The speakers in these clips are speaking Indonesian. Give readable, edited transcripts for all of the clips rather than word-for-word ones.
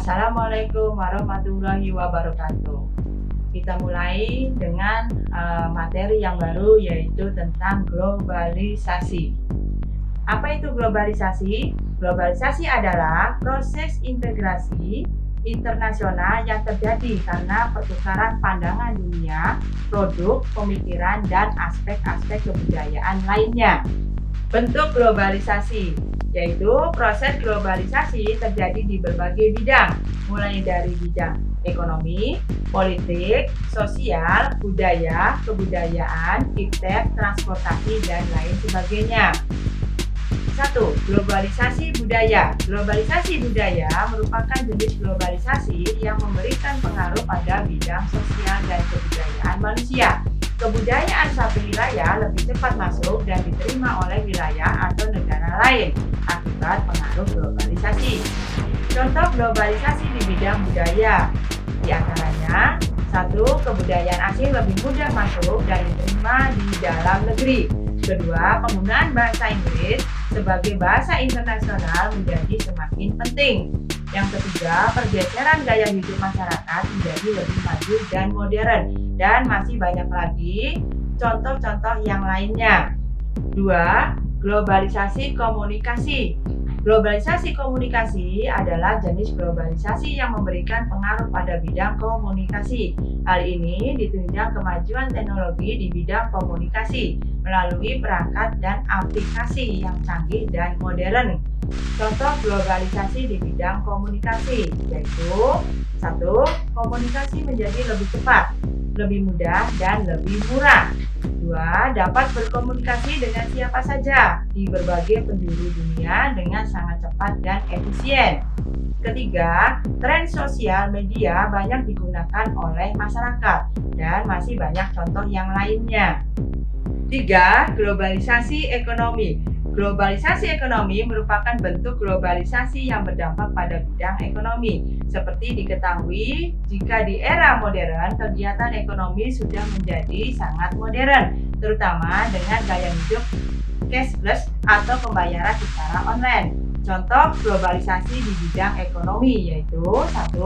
Assalamualaikum warahmatullahi wabarakatuh. Kita mulai dengan materi yang baru, yaitu tentang globalisasi. Apa itu globalisasi? Globalisasi adalah proses integrasi internasional yang terjadi karena pertukaran pandangan dunia, produk, pemikiran, dan aspek-aspek kebudayaan lainnya. Bentuk globalisasi yaitu proses globalisasi terjadi di berbagai bidang, mulai dari bidang ekonomi, politik, sosial, budaya, kebudayaan, iptek, transportasi, dan lain sebagainya. 1. Globalisasi budaya. Globalisasi budaya merupakan jenis globalisasi yang memberikan pengaruh pada bidang sosial dan kebudayaan manusia. Kebudayaan satu wilayah lebih cepat masuk dan diterima oleh wilayah atau negara lain akibat pengaruh globalisasi. Contoh globalisasi di bidang budaya, di antaranya: 1. Kebudayaan asing lebih mudah masuk dan diterima di dalam negeri. 2. Penggunaan bahasa Inggris sebagai bahasa internasional menjadi semakin penting. Yang ketiga, pergeseran gaya hidup masyarakat menjadi lebih maju dan modern. Dan masih banyak lagi contoh-contoh yang lainnya. 2. Globalisasi komunikasi. Globalisasi komunikasi adalah jenis globalisasi yang memberikan pengaruh pada bidang komunikasi. Hal ini ditunjang kemajuan teknologi di bidang komunikasi melalui perangkat dan aplikasi yang canggih dan modern. Contoh globalisasi di bidang komunikasi yaitu: 1. Komunikasi menjadi lebih cepat, lebih mudah, dan lebih murah. 2. Dapat berkomunikasi dengan siapa saja di berbagai penjuru dunia dengan sangat cepat dan efisien. Ketiga, tren sosial media banyak digunakan oleh masyarakat, dan masih banyak contoh yang lainnya. 3. Globalisasi ekonomi. Globalisasi ekonomi merupakan bentuk globalisasi yang berdampak pada bidang ekonomi. Seperti diketahui, jika di era modern, kegiatan ekonomi sudah menjadi sangat modern, terutama dengan gaya hidup cashless atau pembayaran secara online. Contoh globalisasi di bidang ekonomi yaitu: 1.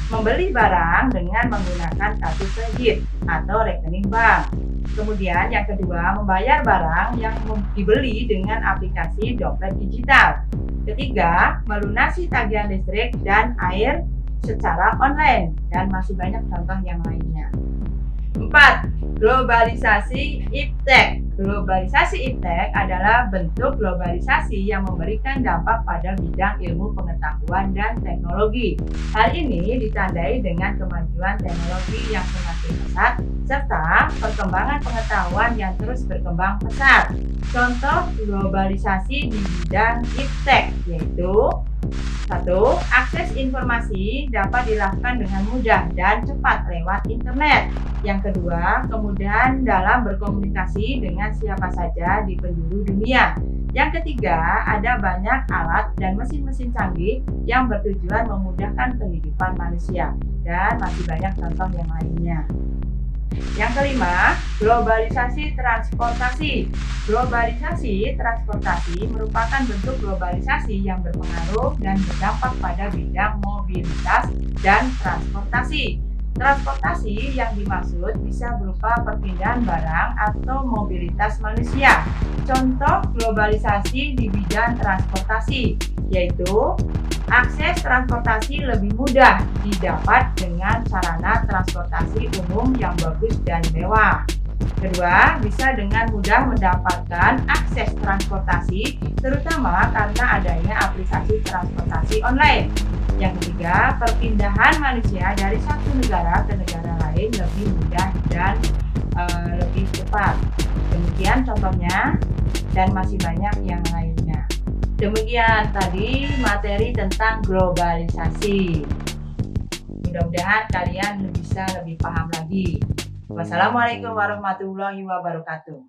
Membeli barang dengan menggunakan kartu kredit atau rekening bank. Kemudian yang kedua, membayar barang yang dibeli dengan aplikasi dompet digital. Ketiga, melunasi tagihan listrik dan air secara online, dan masih banyak contoh yang lainnya. 4. Globalisasi iptek. Globalisasi iptek adalah bentuk globalisasi yang memberikan dampak pada bidang ilmu pengetahuan dan teknologi. Hal ini ditandai dengan kemajuan teknologi yang semakin pesat serta perkembangan pengetahuan yang terus berkembang pesat. Contoh globalisasi di bidang iptek yaitu: 1. Akses informasi dapat dilakukan dengan mudah dan cepat lewat internet. Yang kedua, kemudahan dalam berkomunikasi dengan siapa saja di penjuru dunia. Yang ketiga, ada banyak alat dan mesin-mesin canggih yang bertujuan memudahkan kehidupan manusia. Dan masih banyak contoh yang lainnya. Yang kelima, globalisasi transportasi. Globalisasi transportasi merupakan bentuk globalisasi yang berpengaruh dan berdampak pada bidang mobilitas dan transportasi. Transportasi yang dimaksud bisa berupa perpindahan barang atau mobilitas manusia. Contoh globalisasi di bidang transportasi yaitu: akses transportasi lebih mudah didapat dengan sarana transportasi umum yang bagus dan mewah. Kedua, bisa dengan mudah mendapatkan akses transportasi, terutama karena adanya aplikasi transportasi online. Yang ketiga, perpindahan manusia dari satu negara ke negara lain lebih mudah dan lebih cepat. Demikian contohnya, dan masih banyak yang lainnya. Demikian tadi materi tentang globalisasi. Mudah-mudahan kalian bisa lebih paham lagi. Wassalamualaikum warahmatullahi wabarakatuh.